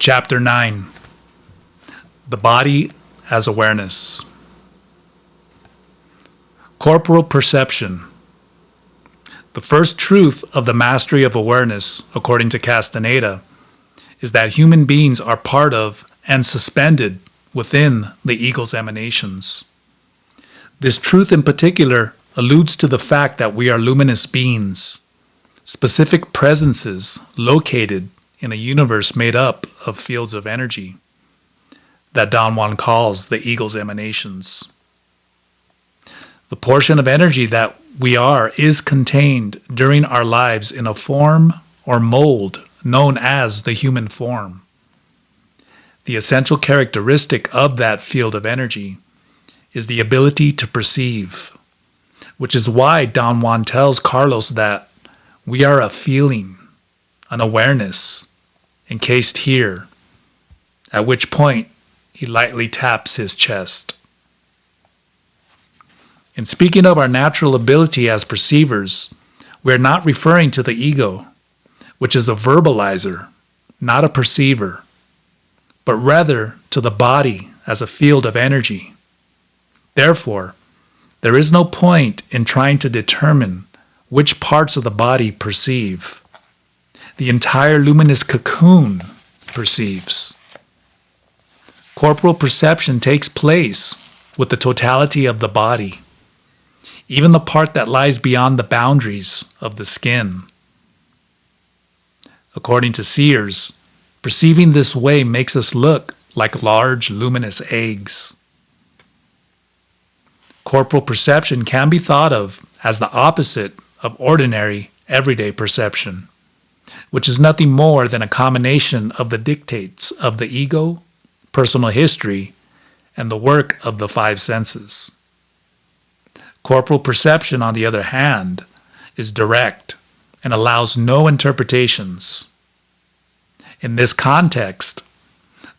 Chapter 9. The Body as Awareness. Corporal Perception. The first truth of the mastery of awareness, according to Castaneda, is that human beings are part of and suspended within the ego's emanations. This truth in particular alludes to the fact that we are luminous beings, specific presences located in a universe made up of fields of energy that Don Juan calls the ego's emanations. The portion of energy that we are is contained during our lives in a form or mold known as the human form. The essential characteristic of that field of energy is the ability to perceive, which is why Don Juan tells Carlos that we are a feeling, an awareness, encased here, at which point he lightly taps his chest. In speaking of our natural ability as perceivers, we are not referring to the ego, which is a verbalizer, not a perceiver, but rather to the body as a field of energy. Therefore, there is no point in trying to determine which parts of the body perceive. The entire luminous cocoon perceives. Corporal perception takes place with the totality of the body, even the part that lies beyond the boundaries of the skin. According to seers, perceiving this way makes us look like large luminous eggs. Corporal perception can be thought of as the opposite of ordinary, everyday perception, which is nothing more than a combination of the dictates of the ego, personal history, and the work of the five senses. Corporal perception, on the other hand, is direct and allows no interpretations. In this context,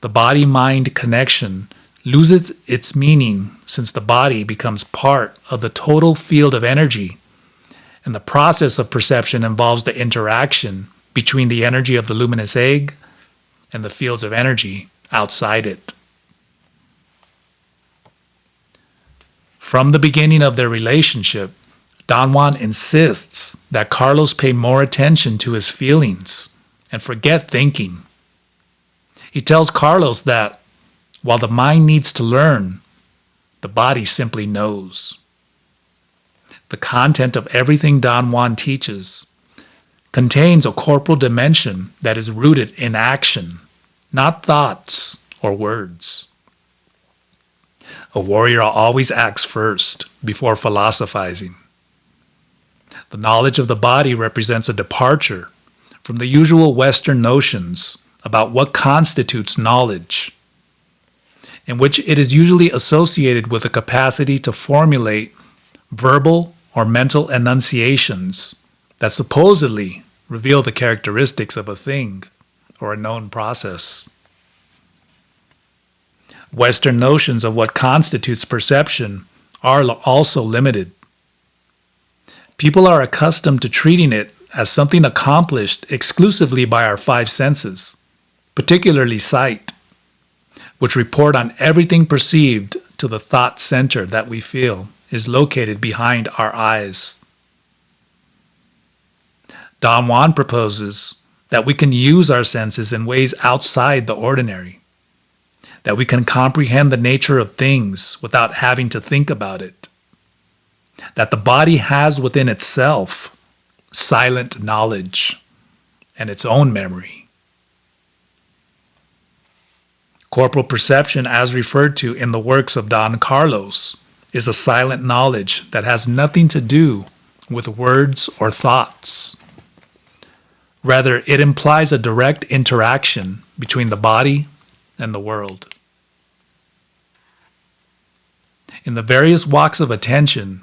the body-mind connection loses its meaning since the body becomes part of the total field of energy, and the process of perception involves the interaction between the energy of the luminous egg and the fields of energy outside it. From the beginning of their relationship, Don Juan insists that Carlos pay more attention to his feelings and forget thinking. He tells Carlos that while the mind needs to learn, the body simply knows. The content of everything Don Juan teaches contains a corporal dimension that is rooted in action, not thoughts or words. A warrior always acts first, before philosophizing. The knowledge of the body represents a departure from the usual Western notions about what constitutes knowledge, in which it is usually associated with the capacity to formulate verbal or mental enunciations that supposedly reveal the characteristics of a thing or a known process. Western notions of what constitutes perception are also limited. People are accustomed to treating it as something accomplished exclusively by our five senses, particularly sight, which report on everything perceived to the thought center that we feel is located behind our eyes. Don Juan proposes that we can use our senses in ways outside the ordinary, that we can comprehend the nature of things without having to think about it, that the body has within itself silent knowledge and its own memory. Corporal perception, as referred to in the works of Don Carlos, is a silent knowledge that has nothing to do with words or thoughts. Rather, it implies a direct interaction between the body and the world. In the various walks of attention,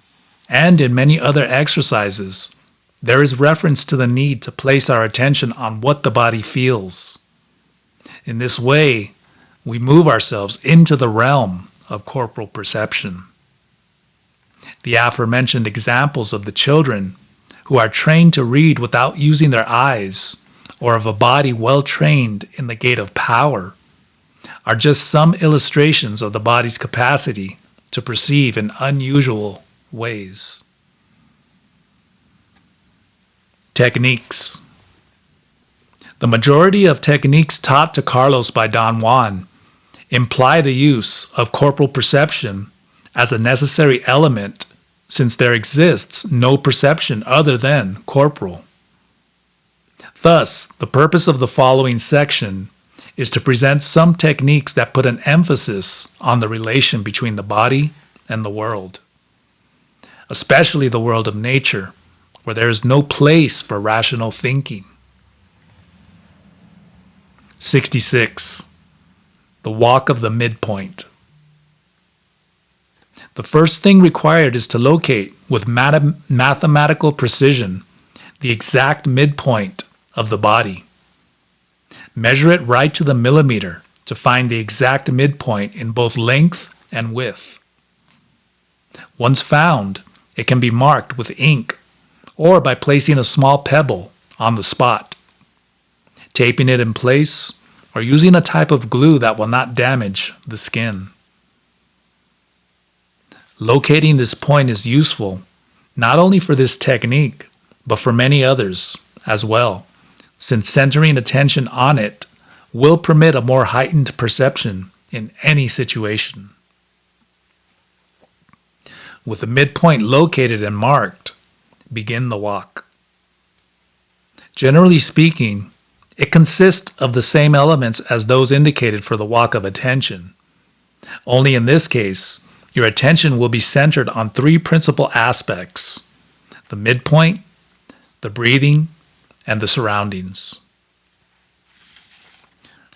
and in many other exercises, there is reference to the need to place our attention on what the body feels. In this way, we move ourselves into the realm of corporal perception. The aforementioned examples of the children who are trained to read without using their eyes or of a body well trained in the gate of power are just some illustrations of the body's capacity to perceive in unusual ways. Techniques. The majority of techniques taught to Carlos by Don Juan imply the use of corporal perception as a necessary element, since there exists no perception other than corporal. Thus, the purpose of the following section is to present some techniques that put an emphasis on the relation between the body and the world, especially the world of nature, where there is no place for rational thinking. 66. The walk of the midpoint. The first thing required is to locate with mathematical precision the exact midpoint of the body. Measure it right to the millimeter to find the exact midpoint in both length and width. Once found, it can be marked with ink or by placing a small pebble on the spot, taping it in place, or using a type of glue that will not damage the skin. Locating this point is useful not only for this technique, but for many others as well, since centering attention on it will permit a more heightened perception in any situation. With the midpoint located and marked, begin the walk. Generally speaking, it consists of the same elements as those indicated for the walk of attention. Only in this case, your attention will be centered on three principal aspects: the midpoint, the breathing, and the surroundings.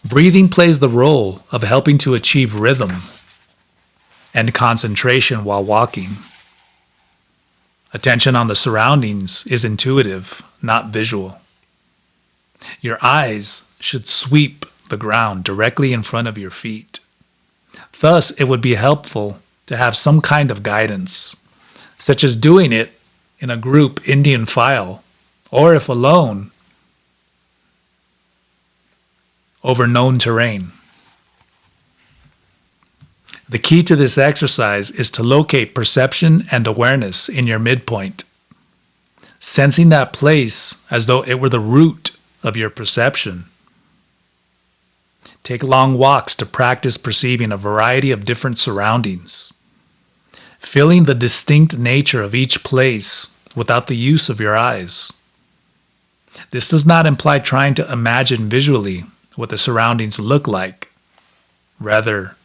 Breathing plays the role of helping to achieve rhythm and concentration while walking. Attention on the surroundings is intuitive, not visual. Your eyes should sweep the ground directly in front of your feet. Thus, it would be helpful to have some kind of guidance, such as doing it in a group Indian file, or if alone, over known terrain. The key to this exercise is to locate perception and awareness in your midpoint, sensing that place as though it were the root of your perception. Take long walks to practice perceiving a variety of different surroundings, feeling the distinct nature of each place without the use of your eyes. This does not imply trying to imagine visually what the surroundings look like. Rather,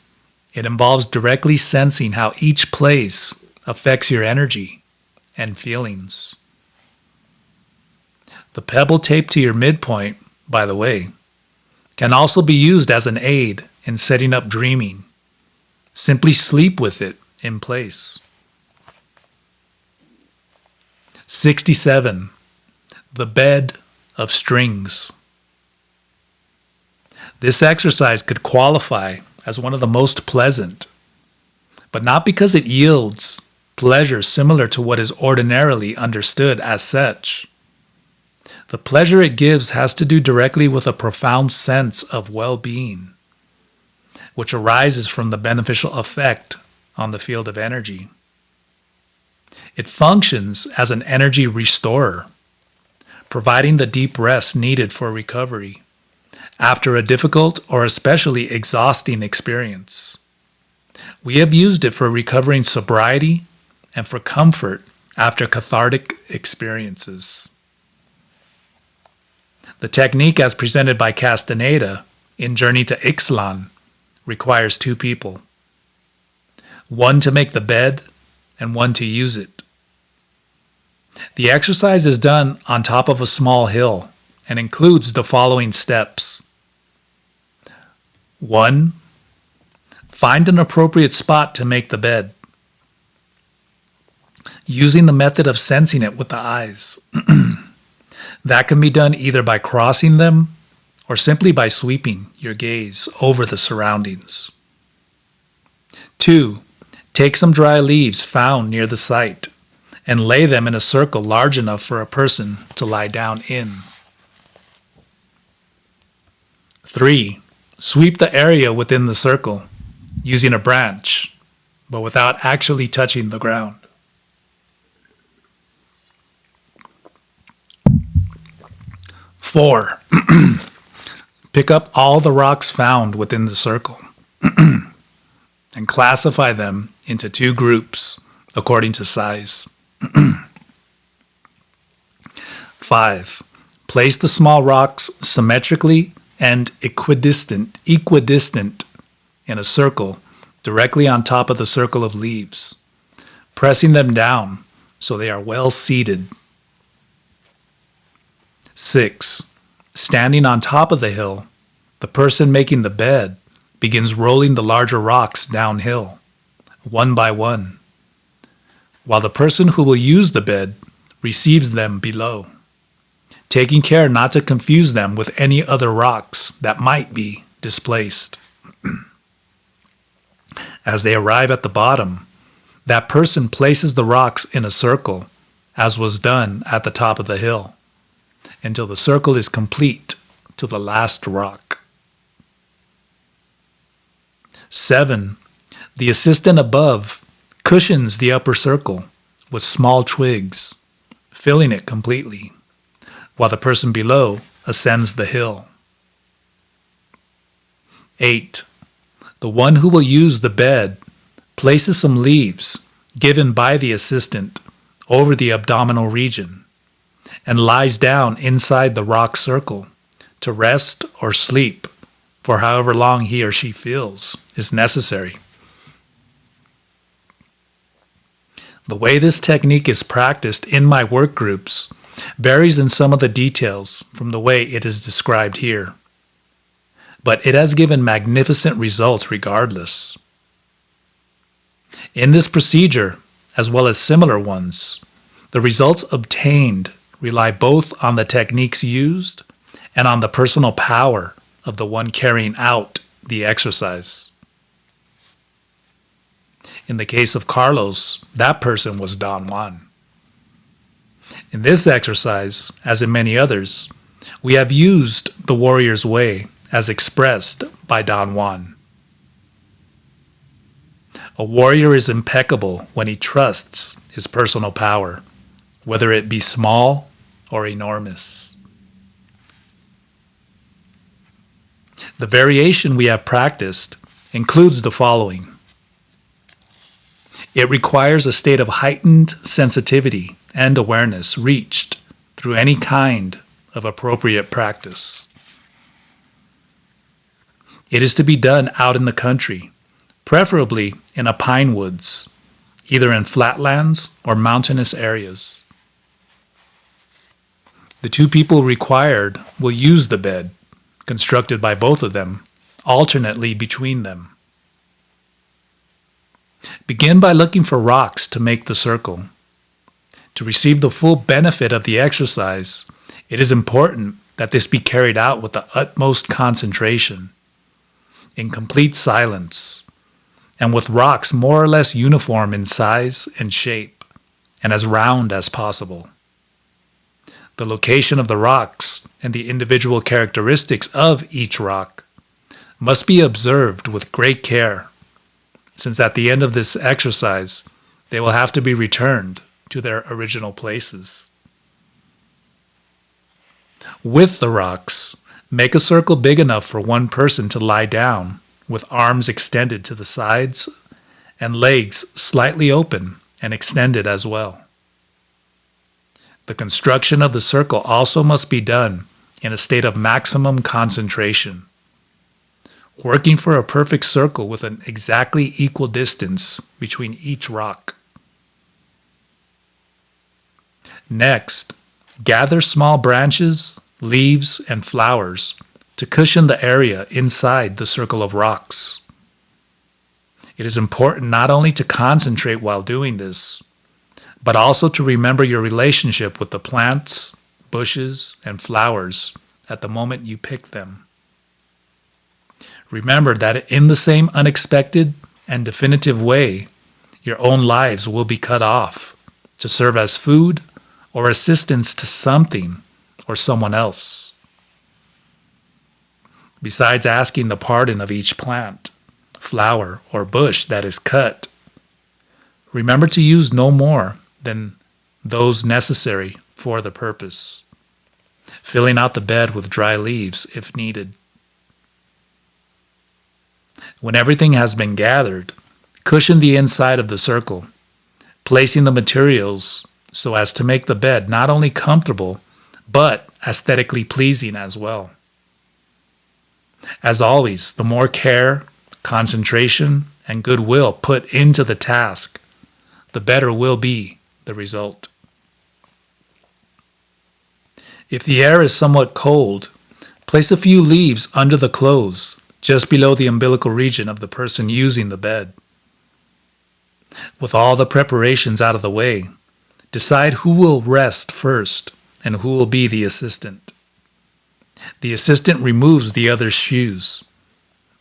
it involves directly sensing how each place affects your energy and feelings. The pebble taped to your midpoint, by the way, can also be used as an aid in setting up dreaming. Simply sleep with it in place. 67. The bed of strings. This exercise could qualify as one of the most pleasant, but not because it yields pleasure similar to what is ordinarily understood as such. The pleasure it gives has to do directly with a profound sense of well-being, which arises from the beneficial effect on the field of energy. It functions as an energy restorer, providing the deep rest needed for recovery after a difficult or especially exhausting experience. We have used it for recovering sobriety and for comfort after cathartic experiences. The technique as presented by Castaneda in Journey to Ixtlan requires two people, one to make the bed and one to use it. The exercise is done on top of a small hill and includes the following steps. 1. Find an appropriate spot to make the bed, using the method of sensing it with the eyes. That can be done either by crossing them or simply by sweeping your gaze over the surroundings. 2. Take some dry leaves found near the site and lay them in a circle large enough for a person to lie down in. 3. Sweep the area within the circle using a branch, but without actually touching the ground. 4. Pick up all the rocks found within the circle and classify them into 2 groups according to size. 5. Place the small rocks symmetrically and equidistant in a circle directly on top of the circle of leaves, pressing them down so they are well seated. 6. Standing on top of the hill, the person making the bed begins rolling the larger rocks downhill, one by one, while the person who will use the bed receives them below, taking care not to confuse them with any other rocks that might be displaced. As they arrive at the bottom, that person places the rocks in a circle, as was done at the top of the hill, until the circle is complete to the last rock. 7. The assistant above cushions the upper circle with small twigs, filling it completely, while the person below ascends the hill. 8. The one who will use the bed places some leaves given by the assistant over the abdominal region and lies down inside the rock circle to rest or sleep for however long he or she feels is necessary. The way this technique is practiced in my work groups varies in some of the details from the way it is described here, but it has given magnificent results regardless. In this procedure, as well as similar ones, the results obtained rely both on the techniques used and on the personal power of the one carrying out the exercise. In the case of Carlos, that person was Don Juan. In this exercise, as in many others, we have used the warrior's way as expressed by Don Juan. A warrior is impeccable when he trusts his personal power, whether it be small or enormous. The variation we have practiced includes the following. It requires a state of heightened sensitivity and awareness reached through any kind of appropriate practice. It is to be done out in the country, preferably in a pine woods, either in flatlands or mountainous areas. The 2 people required will use the bed, constructed by both of them, alternately between them. Begin by looking for rocks to make the circle. To receive the full benefit of the exercise, it is important that this be carried out with the utmost concentration, in complete silence, and with rocks more or less uniform in size and shape, and as round as possible. The location of the rocks and the individual characteristics of each rock must be observed with great care, since at the end of this exercise, they will have to be returned to their original places. With the rocks, make a circle big enough for one person to lie down with arms extended to the sides and legs slightly open and extended as well. The construction of the circle also must be done in a state of maximum concentration, working for a perfect circle with an exactly equal distance between each rock. Next, gather small branches, leaves, and flowers to cushion the area inside the circle of rocks. It is important not only to concentrate while doing this, but also to remember your relationship with the plants, bushes, and flowers at the moment you pick them. Remember that in the same unexpected and definitive way, your own lives will be cut off to serve as food or assistance to something or someone else. besides asking the pardon of each plant, flower, or bush that is cut. Remember to use no more than those necessary for the purpose, filling out the bed with dry leaves if needed. When everything has been gathered, cushion the inside of the circle, placing the materials so as to make the bed not only comfortable, but aesthetically pleasing as well. As always, the more care, concentration, and goodwill put into the task, the better will be the result. If the air is somewhat cold, place a few leaves under the clothes, just below the umbilical region of the person using the bed. With all the preparations out of the way, decide who will rest first and who will be the assistant. The assistant removes the other's shoes.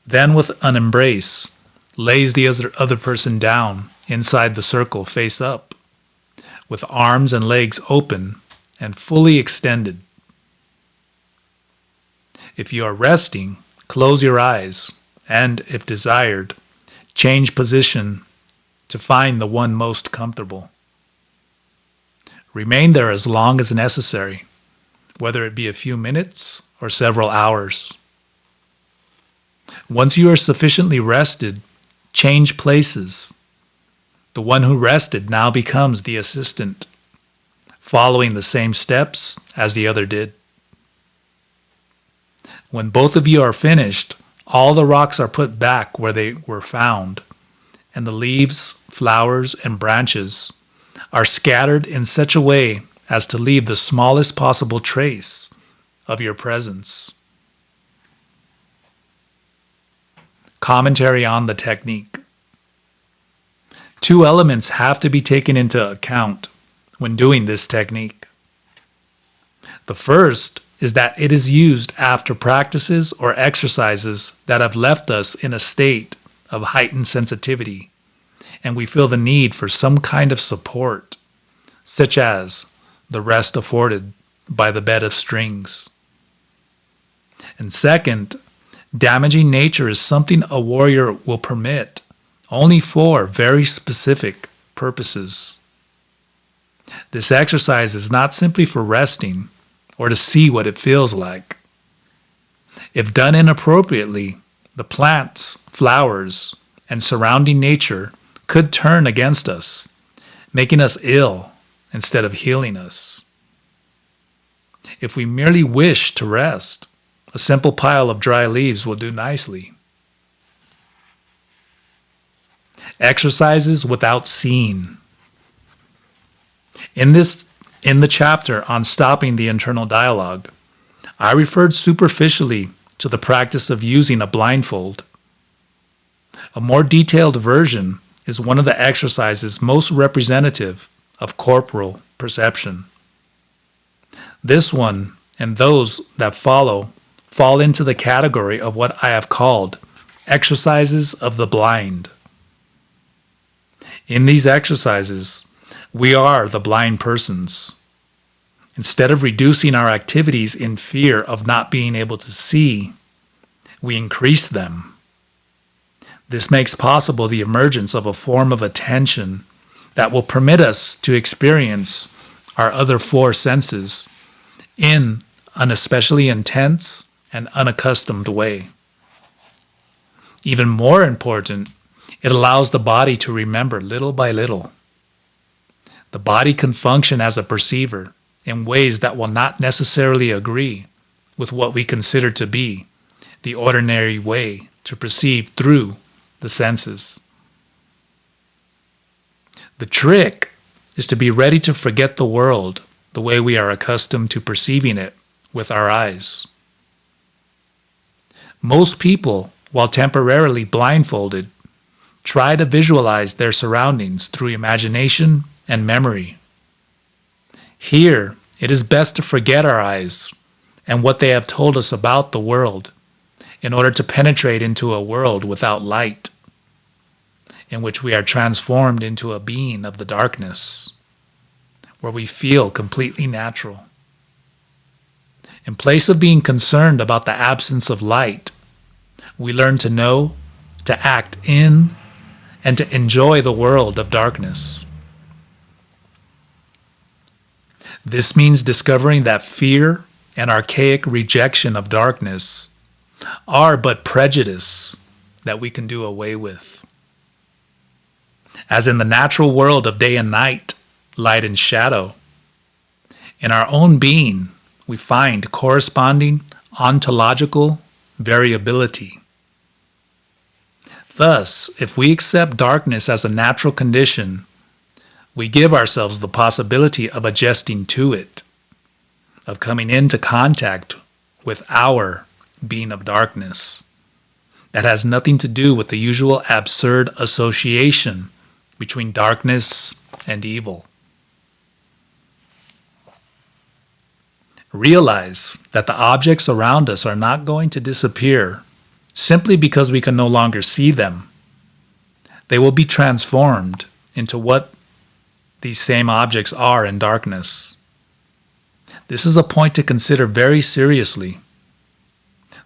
Then, with an embrace, lays the other person down inside the circle face up, with arms and legs open and fully extended. If you are resting, close your eyes and, if desired, change position to find the one most comfortable. Remain there as long as necessary, whether it be a few minutes or several hours. Once you are sufficiently rested, change places. The one who rested now becomes the assistant, following the same steps as the other did. When both of you are finished, all the rocks are put back where they were found, and the leaves, flowers, and branches are scattered in such a way as to leave the smallest possible trace of your presence. Commentary on the technique. 2 elements have to be taken into account when doing this technique. The first is that it is used after practices or exercises that have left us in a state of heightened sensitivity, and we feel the need for some kind of support, such as the rest afforded by the bed of strings. And second, damaging nature is something a warrior will permit only for very specific purposes. This exercise is not simply for resting or to see what it feels like. If done inappropriately, the plants, flowers, and surrounding nature could turn against us, making us ill instead of healing us. If we merely wish to rest, a simple pile of dry leaves will do nicely. Exercises without seeing. In the chapter on stopping the internal dialogue, I referred superficially to the practice of using a blindfold. A more detailed version is one of the exercises most representative of corporal perception. This one and those that follow fall into the category of what I have called exercises of the blind. In these exercises, we are the blind persons. Instead of reducing our activities in fear of not being able to see, we increase them. This makes possible the emergence of a form of attention that will permit us to experience our other 4 senses in an especially intense and unaccustomed way. Even more important, it allows the body to remember little by little. The body can function as a perceiver in ways that will not necessarily agree with what we consider to be the ordinary way to perceive through the senses. The trick is to be ready to forget the world the way we are accustomed to perceiving it with our eyes. Most people, while temporarily blindfolded, try to visualize their surroundings through imagination and memory. Here, it is best to forget our eyes and what they have told us about the world in order to penetrate into a world without light, in which we are transformed into a being of the darkness, where we feel completely natural. In place of being concerned about the absence of light, we learn to know, to act in, and to enjoy the world of darkness. This means discovering that fear and archaic rejection of darkness are but prejudice that we can do away with. As in the natural world of day and night, light and shadow, in our own being we find corresponding ontological variability. Thus, if we accept darkness as a natural condition, we give ourselves the possibility of adjusting to it, of coming into contact with our being of darkness. That has nothing to do with the usual absurd association between darkness and evil. Realize that the objects around us are not going to disappear simply because we can no longer see them. They will be transformed into what these same objects are in darkness. This is a point to consider very seriously.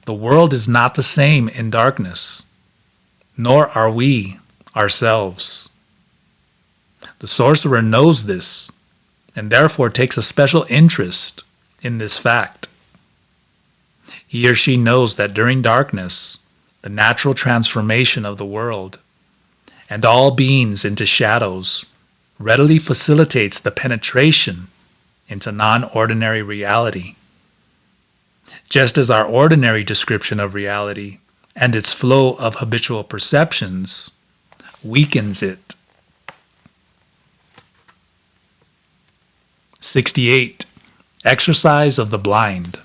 The world is not the same in darkness, nor are we ourselves. The sorcerer knows this, and therefore takes a special interest in this fact. He or she knows that during darkness, the natural transformation of the world and all beings into shadows readily facilitates the penetration into non-ordinary reality, just as our ordinary description of reality and its flow of habitual perceptions weakens it. 68. Exercise of the blind.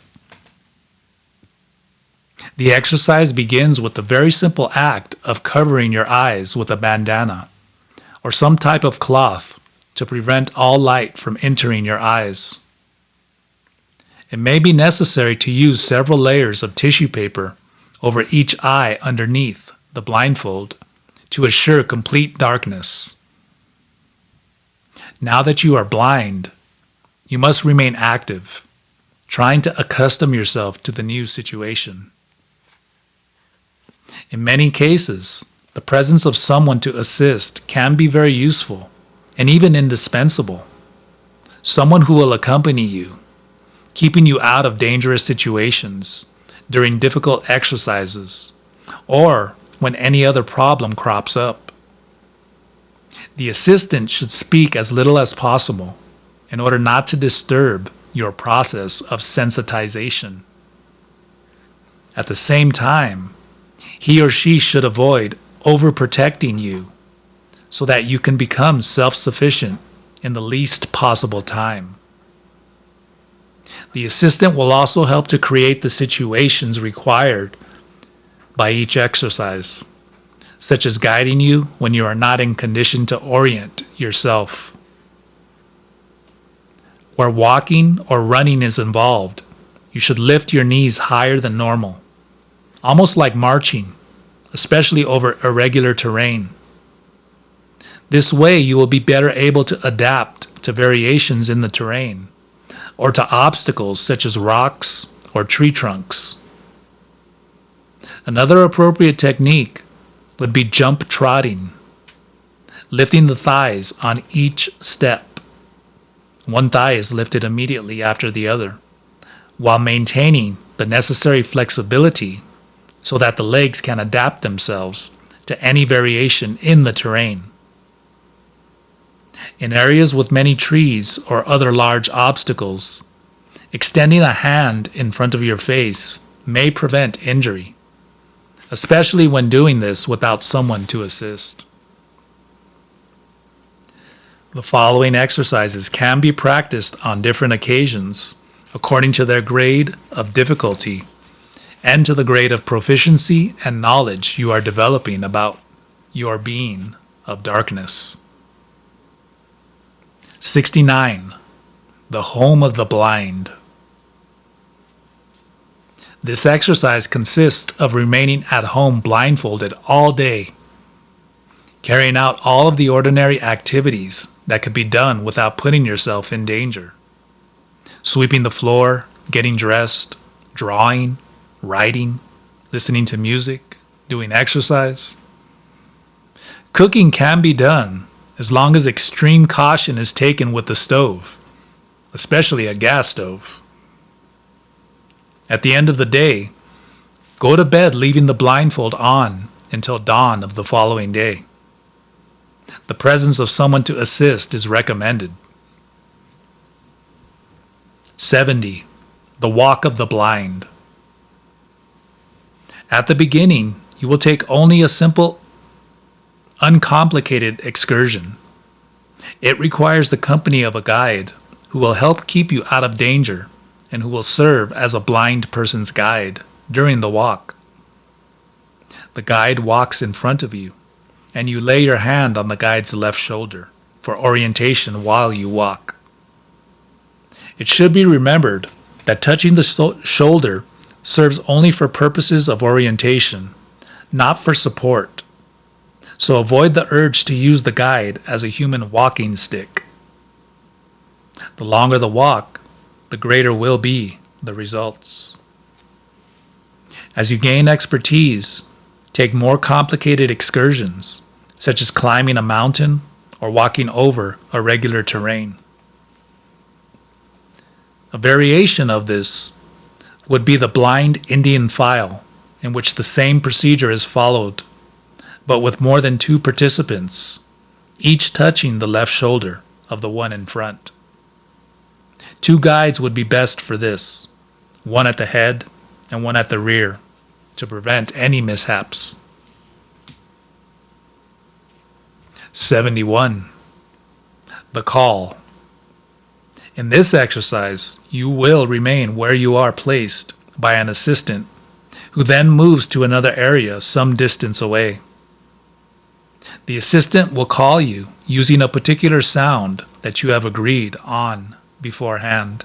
The exercise begins with the very simple act of covering your eyes with a bandana or some type of cloth to prevent all light from entering your eyes. It may be necessary to use several layers of tissue paper over each eye underneath the blindfold to assure complete darkness. Now that you are blind, you must remain active, trying to accustom yourself to the new situation. In many cases, the presence of someone to assist can be very useful and even indispensable. Someone who will accompany you, keeping you out of dangerous situations during difficult exercises or when any other problem crops up. The assistant should speak as little as possible in order not to disturb your process of sensitization. At the same time, he or she should avoid overprotecting you so that you can become self-sufficient in the least possible time. The assistant will also help to create the situations required by each exercise, such as guiding you when you are not in condition to orient yourself. Where walking or running is involved, you should lift your knees higher than normal, almost like marching, especially over irregular terrain. This way you will be better able to adapt to variations in the terrain or to obstacles such as rocks or tree trunks. Another appropriate technique would be jump trotting, lifting the thighs on each step. One thigh is lifted immediately after the other, while maintaining the necessary flexibility so that the legs can adapt themselves to any variation in the terrain. In areas with many trees or other large obstacles, extending a hand in front of your face may prevent injury, especially when doing this without someone to assist. The following exercises can be practiced on different occasions according to their grade of difficulty and to the grade of proficiency and knowledge you are developing about your being of darkness. 69. The home of the blind. This exercise consists of remaining at home blindfolded all day, carrying out all of the ordinary activities that could be done without putting yourself in danger. Sweeping the floor, getting dressed, drawing, writing, listening to music, doing exercise. Cooking can be done as long as extreme caution is taken with the stove, especially a gas stove. At the end of the day, go to bed leaving the blindfold on until dawn of the following day. The presence of someone to assist is recommended. 70. The walk of the blind. At the beginning, you will take only a simple, uncomplicated excursion. It requires the company of a guide who will help keep you out of danger and who will serve as a blind person's guide during the walk. The guide walks in front of you, and you lay your hand on the guide's left shoulder for orientation while you walk. It should be remembered that touching the shoulder serves only for purposes of orientation, not for support. So avoid the urge to use the guide as a human walking stick. The longer the walk, the greater will be the results. As you gain expertise, take more complicated excursions, such as climbing a mountain or walking over irregular terrain. A variation of this would be the blind Indian file, in which the same procedure is followed, but with more than 2 participants, each touching the left shoulder of the one in front. 2 guides would be best for this, one at the head and one at the rear, to prevent any mishaps. 71. The call. In this exercise, you will remain where you are placed by an assistant, who then moves to another area some distance away. The assistant will call you using a particular sound that you have agreed on beforehand.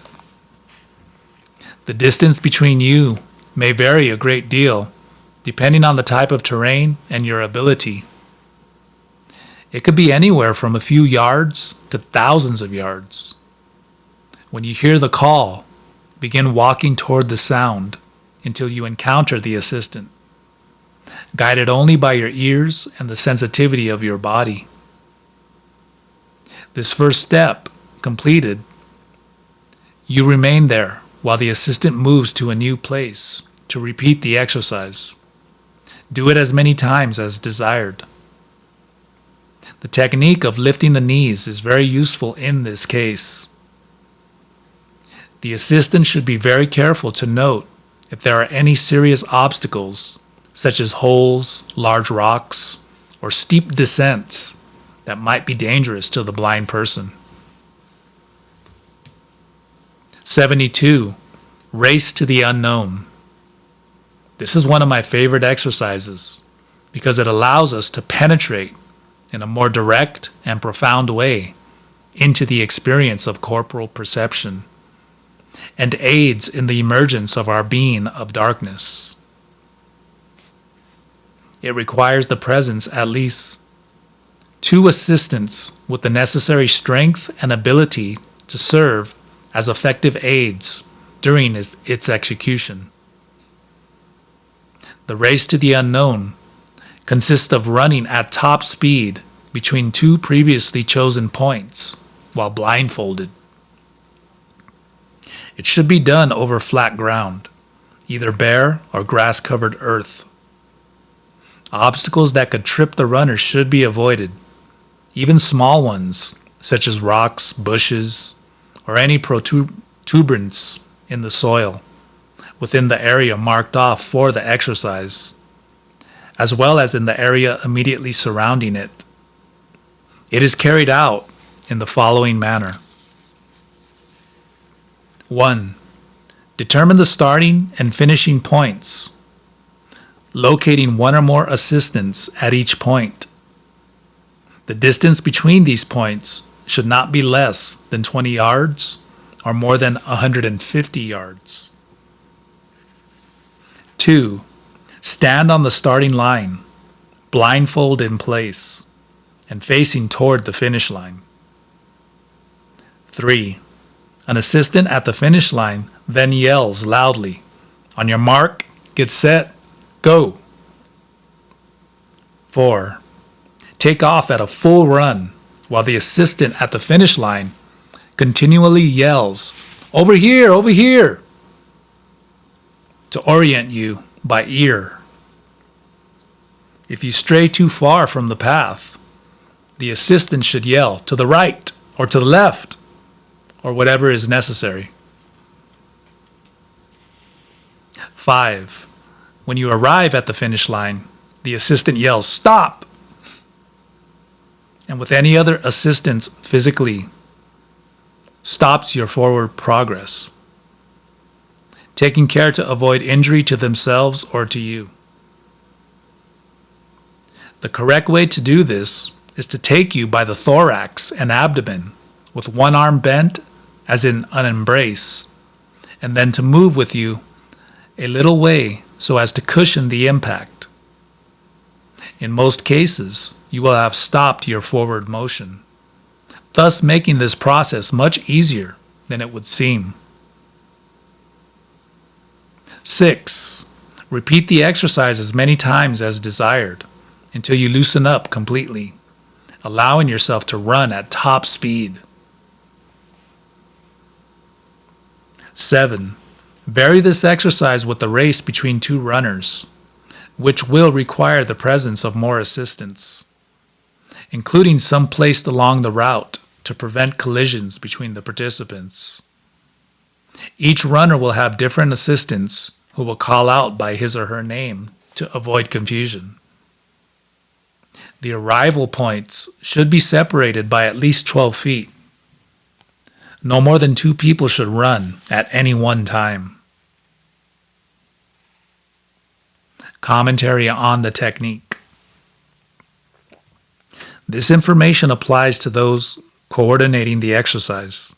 The distance between you may vary a great deal, depending on the type of terrain and your ability. It could be anywhere from a few yards to thousands of yards. When you hear the call, begin walking toward the sound until you encounter the assistant, guided only by your ears and the sensitivity of your body. This first step completed, you remain there while the assistant moves to a new place to repeat the exercise. Do it as many times as desired. The technique of lifting the knees is very useful in this case. The assistant should be very careful to note if there are any serious obstacles, such as holes, large rocks, or steep descents that might be dangerous to the blind person. 72. Race to the unknown. This is one of my favorite exercises because it allows us to penetrate in a more direct and profound way into the experience of corporal perception and aids in the emergence of our being of darkness. It requires the presence at least 2 assistants with the necessary strength and ability to serve as effective aids during its execution. The race to the unknown consists of running at top speed between 2 previously chosen points while blindfolded. It should be done over flat ground, either bare or grass-covered earth. Obstacles that could trip the runner should be avoided, even small ones such as rocks, bushes, or any protuberance in the soil within the area marked off for the exercise, as well as in the area immediately surrounding it. It is carried out in the following manner. 1. Determine the starting and finishing points, locating 1 or more assistants at each point. The distance between these points should not be less than 20 yards or more than 150 yards. 2. Stand on the starting line, blindfold in place, and facing toward the finish line. 3. An assistant at the finish line then yells loudly, "On your mark, get set, go." 4. Take off at a full run while the assistant at the finish line continually yells, "Over here, over here," to orient you by ear. If you stray too far from the path, the assistant should yell to the right or to the left or whatever is necessary. 5. When you arrive at the finish line, the assistant yells, "Stop!" And with any other assistance physically stops your forward progress, taking care to avoid injury to themselves or to you. The correct way to do this is to take you by the thorax and abdomen with one arm bent as in an embrace, and then to move with you a little way so as to cushion the impact. In most cases, you will have stopped your forward motion, thus making this process much easier than it would seem. 6. Repeat the exercise as many times as desired until you loosen up completely, allowing yourself to run at top speed. 7. Vary this exercise with the race between two runners, which will require the presence of more assistants, including some placed along the route to prevent collisions between the participants. Each runner will have different assistants who will call out by his or her name to avoid confusion. The arrival points should be separated by at least 12 feet. No more than 2 people should run at any one time. Commentary on the technique. This information applies to those coordinating the exercise.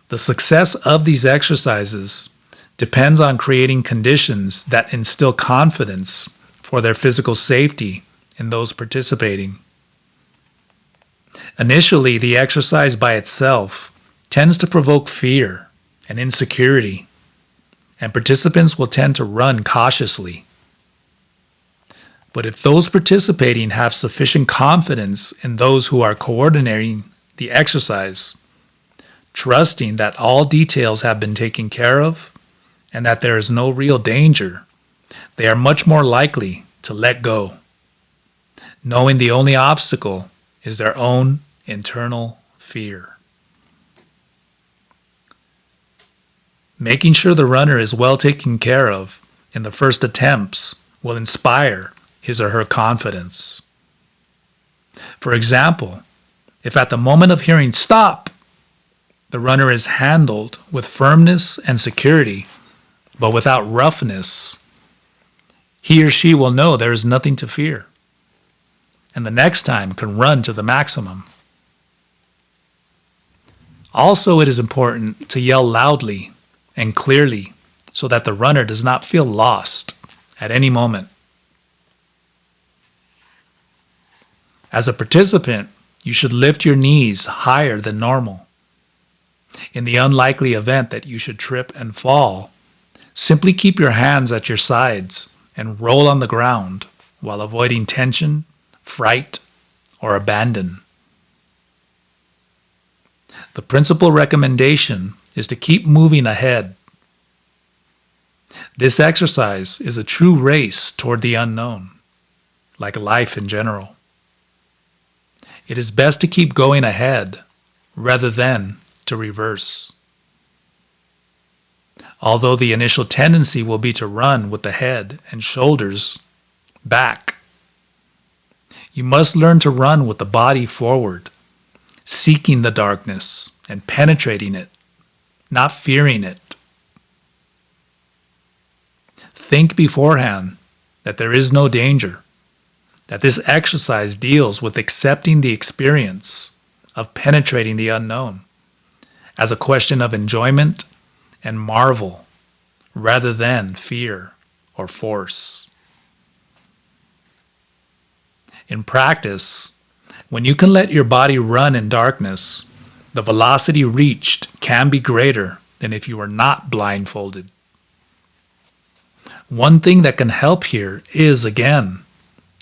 The success of these exercises depends on creating conditions that instill confidence for their physical safety in those participating. Initially, the exercise by itself tends to provoke fear and insecurity, and participants will tend to run cautiously. But if those participating have sufficient confidence in those who are coordinating the exercise, trusting that all details have been taken care of and that there is no real danger, they are much more likely to let go, knowing the only obstacle is their own internal fear. Making sure the runner is well taken care of in the first attempts will inspire his or her confidence. For example, if at the moment of hearing "stop," the runner is handled with firmness and security, but without roughness, he or she will know there is nothing to fear, and the next time can run to the maximum. Also, it is important to yell loudly and clearly so that the runner does not feel lost at any moment. As a participant, you should lift your knees higher than normal. In the unlikely event that you should trip and fall, simply keep your hands at your sides and roll on the ground while avoiding tension, fright, or abandon. The principal recommendation is to keep moving ahead. This exercise is a true race toward the unknown, like life in general. It is best to keep going ahead rather than to reverse. Although the initial tendency will be to run with the head and shoulders back, you must learn to run with the body forward, seeking the darkness and penetrating it, not fearing it. Think beforehand that there is no danger, that this exercise deals with accepting the experience of penetrating the unknown as a question of enjoyment and marvel rather than fear or force. In practice, when you can let your body run in darkness, the velocity reached can be greater than if you were not blindfolded. One thing that can help here is, again,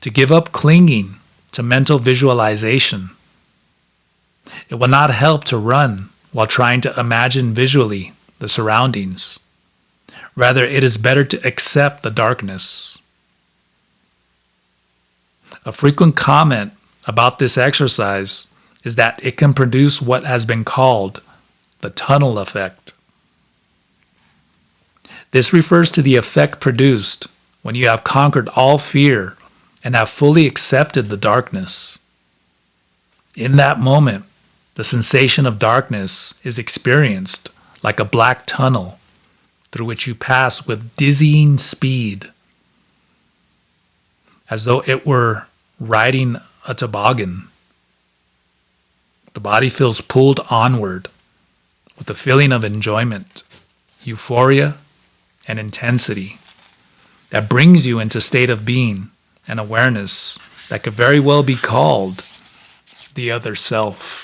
to give up clinging to mental visualization. It will not help to run while trying to imagine visually the surroundings. Rather, it is better to accept the darkness. A frequent comment about this exercise is that it can produce what has been called the tunnel effect. This refers to the effect produced when you have conquered all fear and have fully accepted the darkness. In that moment, the sensation of darkness is experienced like a black tunnel through which you pass with dizzying speed, as though it were riding a toboggan. The body feels pulled onward with a feeling of enjoyment, euphoria, and intensity that brings you into a state of being and awareness that could very well be called the other self.